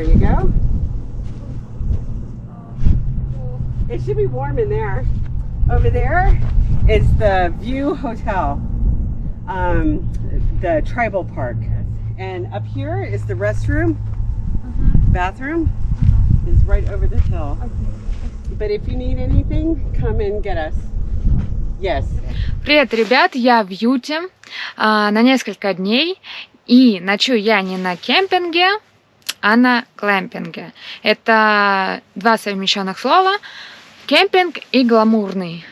There you go. It should be warm in there. Over there is the View Hotel, the tribal park. And up here is the restroom, bathroom is right over the hill. But if you need anything, come and get us. Yes. Привет, ребят, я в Юте на несколько дней. И ночую я не на кемпинге, а на глэмпинге. Это два совмещенных слова. Кемпинг и гламурный.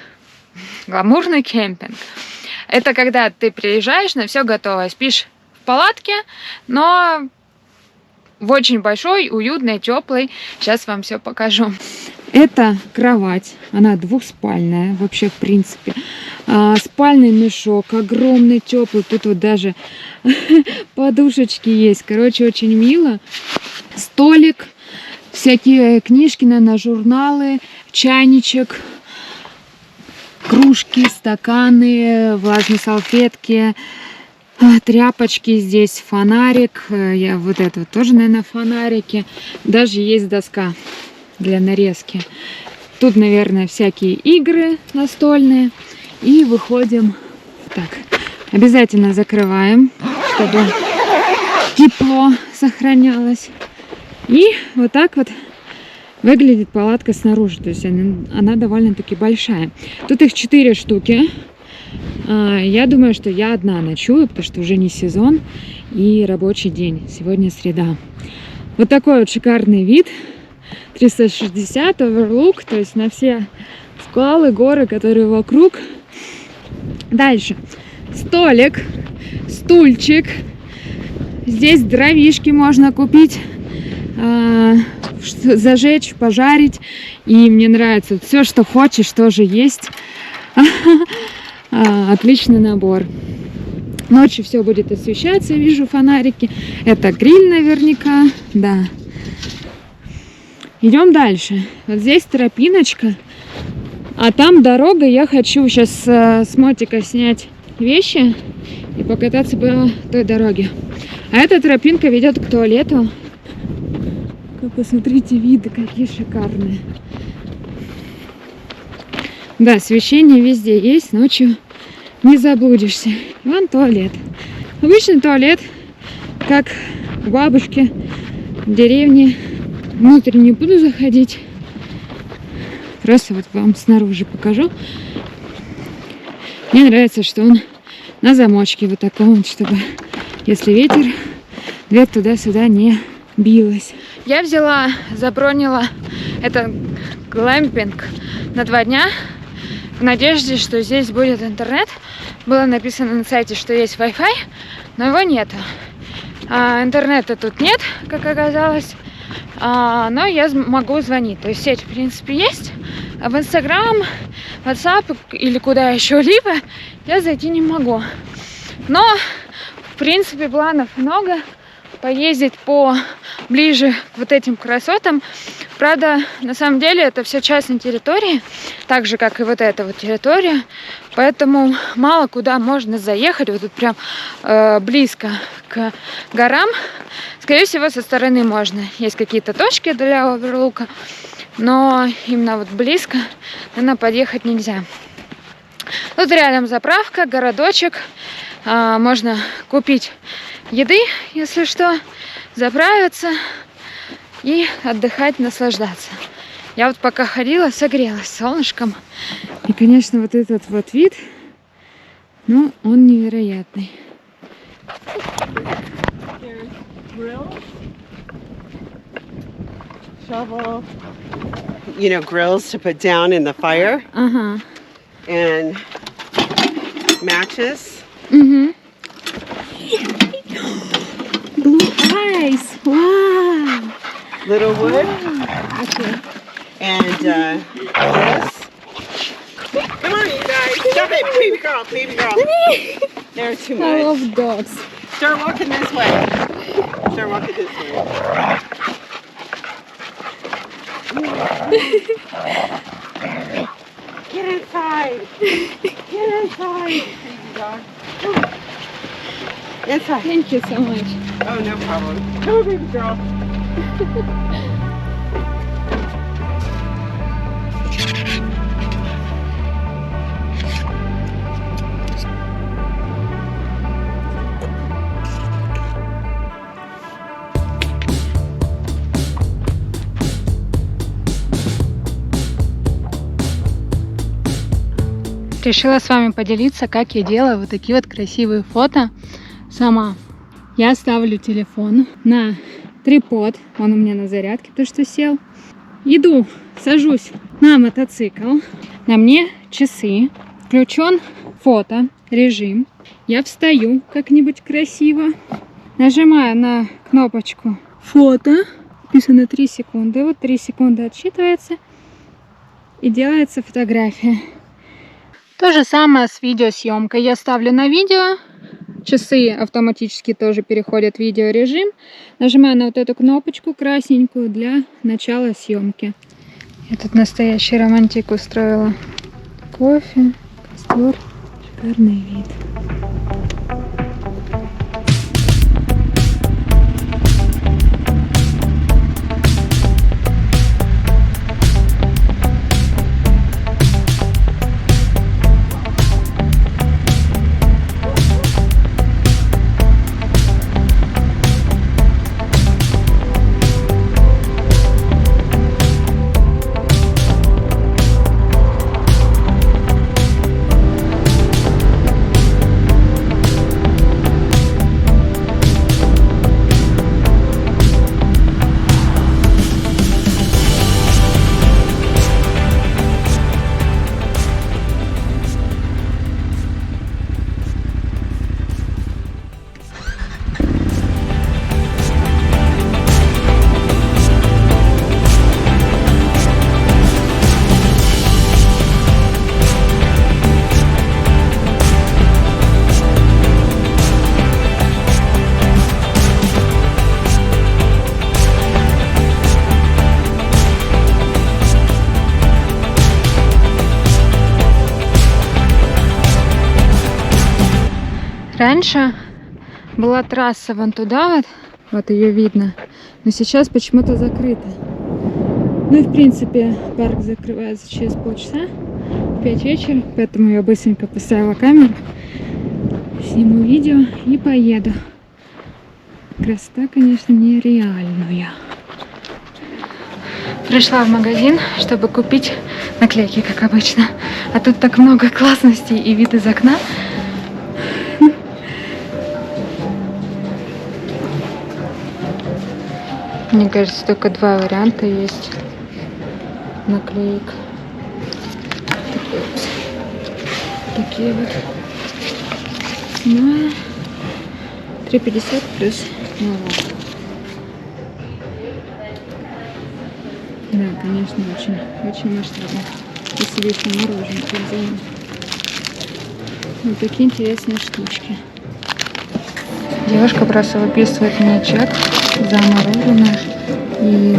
Гламурный кемпинг. Это когда ты приезжаешь, на все готово. Спишь в палатке, но в очень большой, уютной, теплой. Сейчас вам все покажу. Это кровать. Она двухспальная, вообще в принципе. Спальный мешок, огромный, теплый. Тут вот даже подушечки есть. Короче, очень мило. Столик, всякие книжки, наверное, журналы, чайничек, кружки, стаканы, влажные салфетки, тряпочки здесь, фонарик. Я вот это вот тоже, наверное, фонарики. Даже есть доска для нарезки. Тут, наверное, всякие игры настольные. И выходим. Так, обязательно закрываем, чтобы тепло сохранялось. И вот так вот выглядит палатка снаружи. То есть она довольно-таки большая. Тут их 4 штуки. Я думаю, что я одна ночую, потому что уже не сезон и рабочий день. Сегодня среда. Вот такой вот шикарный вид. 360 оверлук, то есть на все скалы, горы, которые вокруг. Дальше. Столик, стульчик. Здесь дровишки можно купить, зажечь, пожарить. И мне нравится все, что хочешь, тоже есть. Отличный набор. Ночью все будет освещаться, вижу фонарики. Это гриль наверняка, да. Идем дальше. Вот здесь тропиночка, а там дорога. Я хочу сейчас с мотика снять вещи и покататься по той дороге. А эта тропинка ведет к туалету. Посмотрите, виды какие шикарные. Да, освещение везде есть, ночью не заблудишься. Вон туалет. Обычный туалет, как у бабушки в деревне. Внутрь не буду заходить. Просто вот вам снаружи покажу. Мне нравится, что он на замочке вот таком, чтобы, если ветер, дверь туда-сюда не билась. Я взяла, забронила этот глэмпинг на 2 дня в надежде, что здесь будет интернет. Было написано на сайте, что есть Wi-Fi, но его нету. Интернета тут нет, как оказалось. Но я могу звонить. То есть сеть, в принципе, есть. А в Инстаграм, WhatsApp или куда еще-либо я зайти не могу. Но, в принципе, планов много. Поездить ближе к вот этим красотам. Правда, на самом деле, это все частные территории. Так же, как и вот эта вот территория. Поэтому мало куда можно заехать. Вот тут прям близко к горам. Скорее всего, со стороны можно. Есть какие-то точки для оверлука, но именно вот близко, наверное, подъехать нельзя. Тут рядом заправка, городочек. Можно купить еды, если что, заправиться и отдыхать, наслаждаться. Я вот пока ходила, согрелась солнышком. И, конечно, вот этот вот вид, ну, он невероятный. Shovel, grills to put down in the fire. And matches. Blue eyes. Wow. Little wood. Okay. And this. Come on, you guys. Stop it, baby girl, baby girl. They're too much. I love dogs. Start walking this way. Start walking this way. Get inside. Get inside. Inside. Thank you so much. Oh, no problem. Come on, baby girl. Решила с вами поделиться, как я делаю вот такие вот красивые фото сама. Я ставлю телефон на трипод, он у меня на зарядке, потому что сел. Иду, сажусь на мотоцикл, на мне часы, включен фото режим. Я встаю как-нибудь красиво, нажимаю на кнопочку фото, написано 3 секунды, вот 3 секунды отсчитывается и делается фотография. То же самое с видеосъемкой. Я ставлю на видео, часы автоматически тоже переходят в видеорежим. Нажимаю на вот эту кнопочку красненькую для начала съемки. Я тут настоящий романтик устроила. Кофе, костер, шикарный вид. Раньше была трасса вон туда, вот ее видно, но сейчас почему-то закрыта. Ну и в принципе парк закрывается через полчаса, в 5 вечера, поэтому я быстренько поставила камеру, сниму видео и поеду. Красота, конечно, нереальная. Пришла в магазин, чтобы купить наклейки, как обычно, а тут так много классностей и вид из окна. Мне кажется, только 2 варианта есть наклеек. Такие вот. Ну, 3,50 плюс налог. Да, конечно, очень масштабно. Если еще мороженое взяла. Вот такие интересные штучки. Девушка просто выписывает мне чек за мороженое и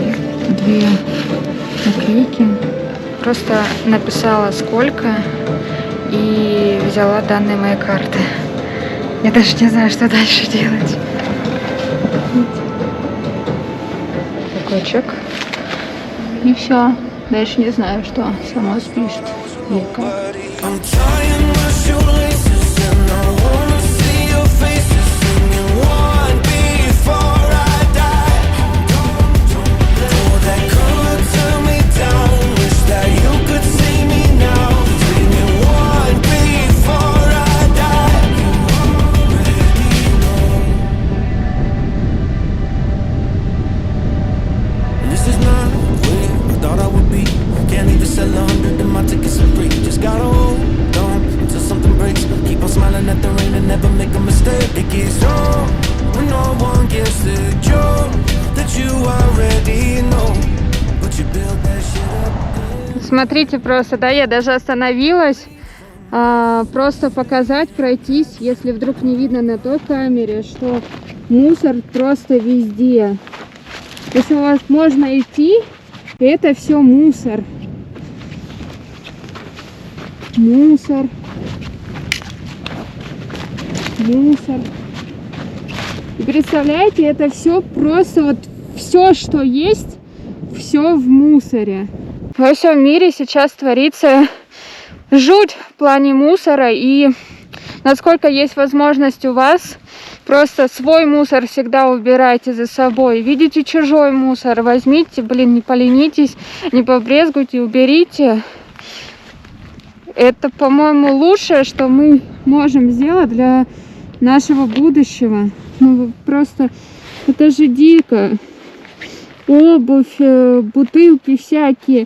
2 наклейки. Просто написала сколько и взяла данные моей карты. Я даже не знаю, что дальше делать. Такой чек. И все. Дальше не знаю, что сама спишет. Или как. Смотрите просто, да, я даже остановилась, просто показать, пройтись, если вдруг не видно на той камере, что мусор просто везде. Если у вас можно идти, это все мусор. Мусор. Мусор. И представляете, это все просто вот все, что есть, все в мусоре. Во всем мире сейчас творится жуть в плане мусора, и насколько есть возможность у вас, просто свой мусор всегда убирайте за собой. Видите чужой мусор, возьмите, не поленитесь, не побрезгуйте, уберите. Это, по-моему, лучшее, что мы можем сделать для нашего будущего. Ну, просто, это же дико. Обувь, бутылки всякие.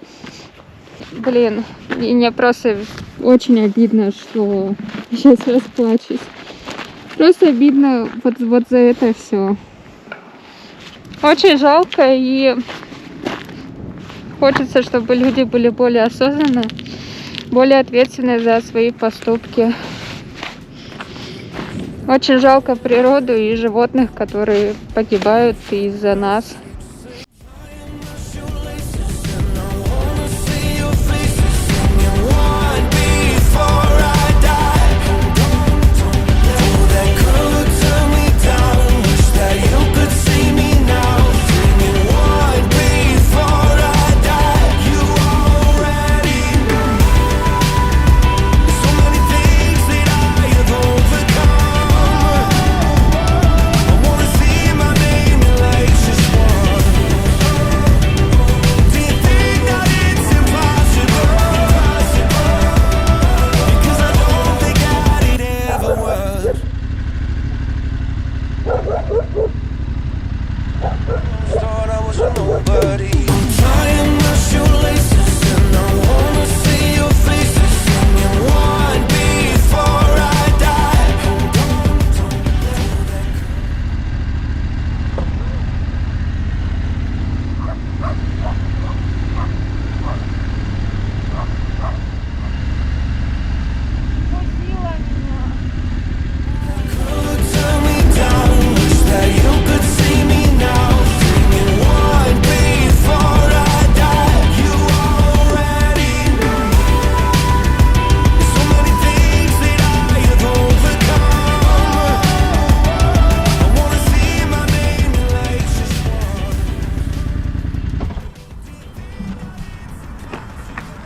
Мне просто очень обидно, что сейчас расплачусь. Просто обидно вот за это все. Очень жалко, и хочется, чтобы люди были более осознанны, более ответственны за свои поступки. Очень жалко природу и животных, которые погибают из-за нас.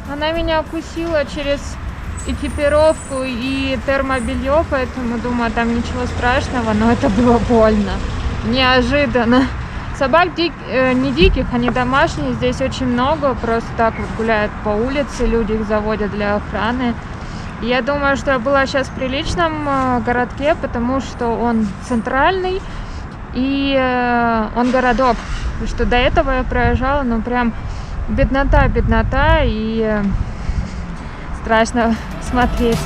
Она меня укусила через экипировку и термобелье, поэтому думаю, там ничего страшного, но это было больно, неожиданно. Собак не диких, они домашние, здесь очень много, просто так вот гуляют по улице, люди их заводят для охраны. Я думаю, что я была сейчас в приличном городке, потому что он центральный и он городок. Потому что до этого я проезжала, ну прям беднота и страшно смотреть.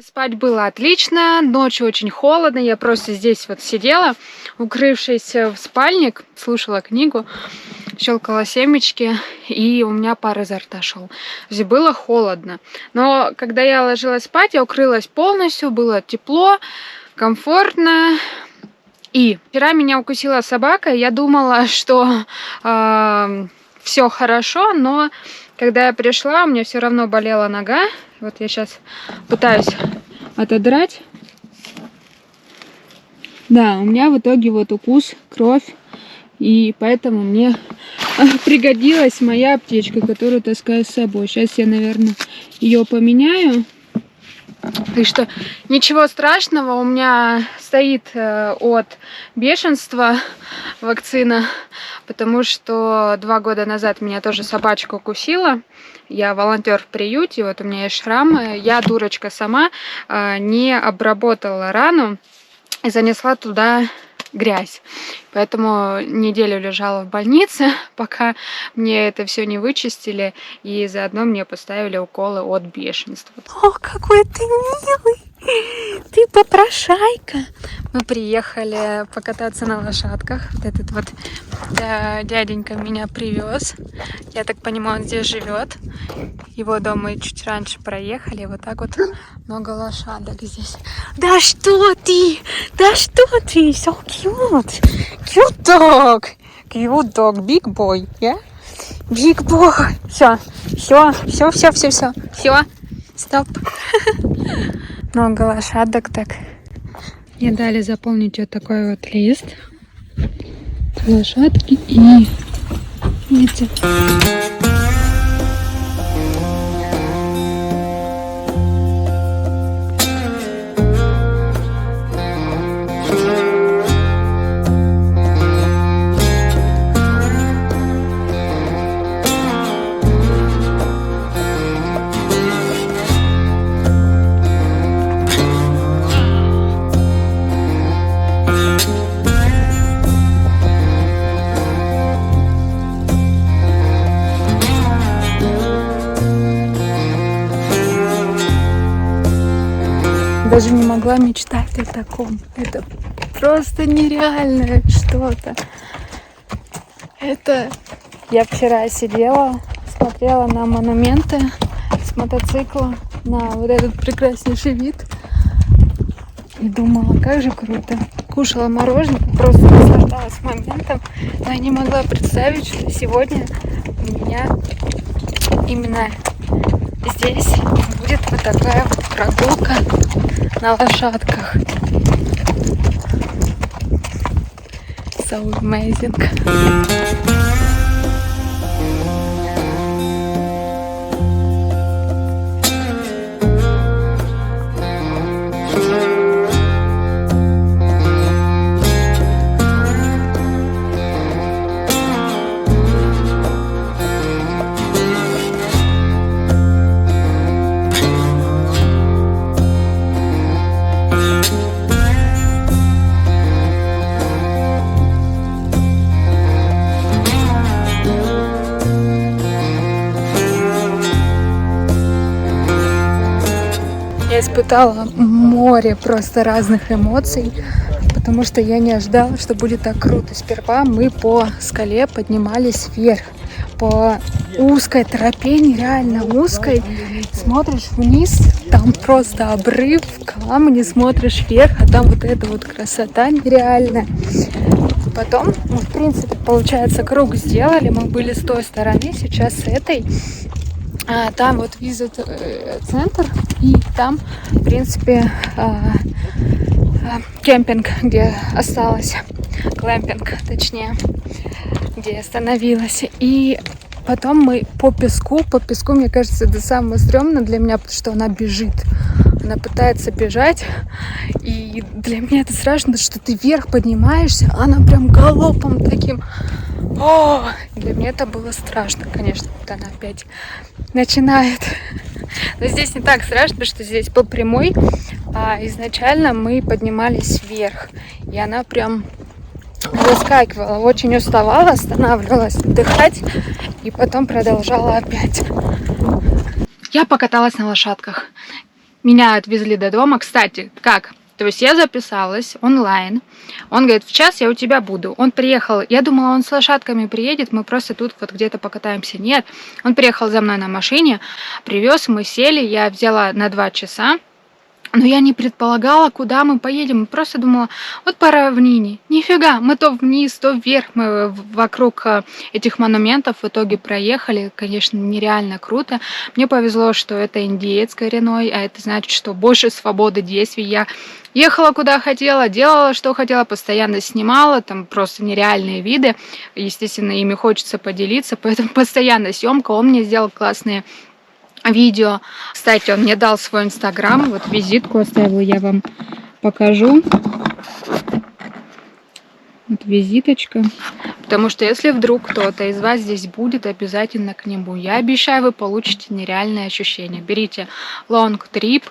Спать было отлично, ночью очень холодно, я просто здесь вот сидела, укрывшись в спальник, слушала книгу, щелкала семечки, и у меня пар изо рта шел. Было холодно, но когда я ложилась спать, я укрылась полностью, было тепло, комфортно. И вчера меня укусила собака, я думала, что все хорошо, но когда я пришла, у меня все равно болела нога. Вот я сейчас пытаюсь отодрать. Да, у меня в итоге вот укус, кровь. И поэтому мне пригодилась моя аптечка, которую таскаю с собой. Сейчас я, наверное, ее поменяю. Так что ничего страшного, у меня стоит от бешенства вакцина, потому что 2 года назад меня тоже собачка укусила. Я волонтер в приюте, вот у меня есть шрамы. Я, дурочка сама, не обработала рану и занесла туда грязь. Поэтому неделю лежала в больнице, пока мне это все не вычистили, и заодно мне поставили уколы от бешенства. О, какой ты милый! Ты попрошайка! Мы приехали покататься на лошадках. Вот этот вот дяденька меня привез. Я так понимаю, он здесь живет. Его дом мы чуть раньше проехали. Вот так вот много лошадок здесь. Да что ты? Да что ты? So cute! Cute dog! Cute dog, big boy, yeah? Биг Бой. Все. Стоп. Много лошадок так. Мне дали заполнить вот такой вот лист. Лошадки и эти. Даже не могла мечтать о таком. Это просто нереальное что-то. Это я вчера сидела, смотрела на монументы с мотоцикла, на вот этот прекраснейший вид и думала, как же круто. Кушала мороженое, просто наслаждалась моментом, но я не могла представить, что сегодня у меня именно здесь будет вот такая вот прогулка на лошадках. So amazing. Я испытала море просто разных эмоций, потому что я не ожидала, что будет так круто. Сперва мы по скале поднимались вверх, по узкой тропе, нереально узкой. Смотришь вниз, там просто обрыв, камни, смотришь вверх, а там вот эта вот красота нереальная. Потом мы, в принципе, получается, круг сделали, мы были с той стороны, сейчас с этой. Там вот визит-центр, и там, в принципе, кемпинг, где осталось, глэмпинг, точнее, где я остановилась. И потом мы по песку, мне кажется, это самое стрёмное для меня, потому что она бежит. Она пытается бежать, и для меня это страшно, что ты вверх поднимаешься, а она прям галопом таким. О, для меня это было страшно, конечно, вот она опять начинает. Но здесь не так страшно, что здесь по прямой, а изначально мы поднимались вверх, и она прям выскакивала, очень уставала, останавливалась отдыхать, и потом продолжала опять. Я покаталась на лошадках. Меня отвезли до дома. Кстати, как? То есть я записалась онлайн. Он говорит, в час я у тебя буду. Он приехал, я думала, он с лошадками приедет, мы просто тут вот где-то покатаемся. Нет, он приехал за мной на машине, привез, мы сели, я взяла на 2 часа. Но я не предполагала, куда мы поедем. Просто думала, вот по равнине. Нифига, мы то вниз, то вверх. Мы вокруг этих монументов в итоге проехали. Конечно, нереально круто. Мне повезло, что это индеец коренной, а это значит, что больше свободы действий. Я ехала куда хотела, делала, что хотела, постоянно снимала. Там просто нереальные виды. Естественно, ими хочется поделиться, поэтому постоянно съемка. Он мне сделал классные видео. Кстати, он мне дал свой инстаграм, вот визитку оставила, я вам покажу. Вот визиточка. Потому что если вдруг кто-то из вас здесь будет, обязательно к нему. Я обещаю, вы получите нереальные ощущения. Берите long trip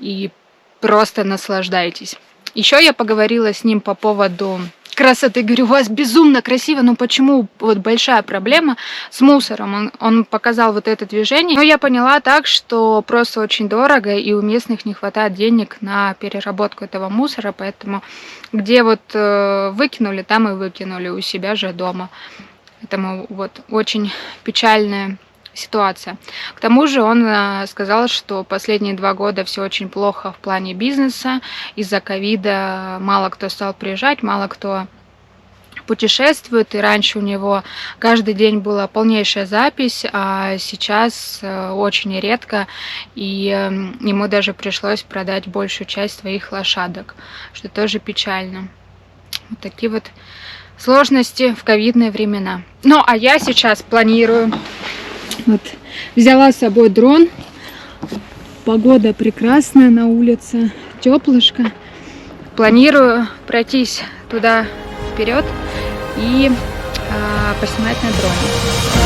и просто наслаждайтесь. Еще я поговорила с ним по поводу красоты. Говорю, у вас безумно красиво, но почему вот большая проблема с мусором? Он показал вот это движение. Но я поняла так, что просто очень дорого, и у местных не хватает денег на переработку этого мусора, поэтому где вот выкинули, там и выкинули у себя же дома. Поэтому вот очень печальная ситуация. К тому же он сказал, что последние 2 года все очень плохо в плане бизнеса. Из-за ковида мало кто стал приезжать, мало кто путешествует, и раньше у него каждый день была полнейшая запись, а сейчас очень редко, и ему даже пришлось продать большую часть своих лошадок, что тоже печально. Вот такие вот сложности в ковидные времена. Ну, а я сейчас планирую, вот, взяла с собой дрон, погода прекрасная на улице, теплышко. Планирую пройтись туда вперед и поснимать на дроне.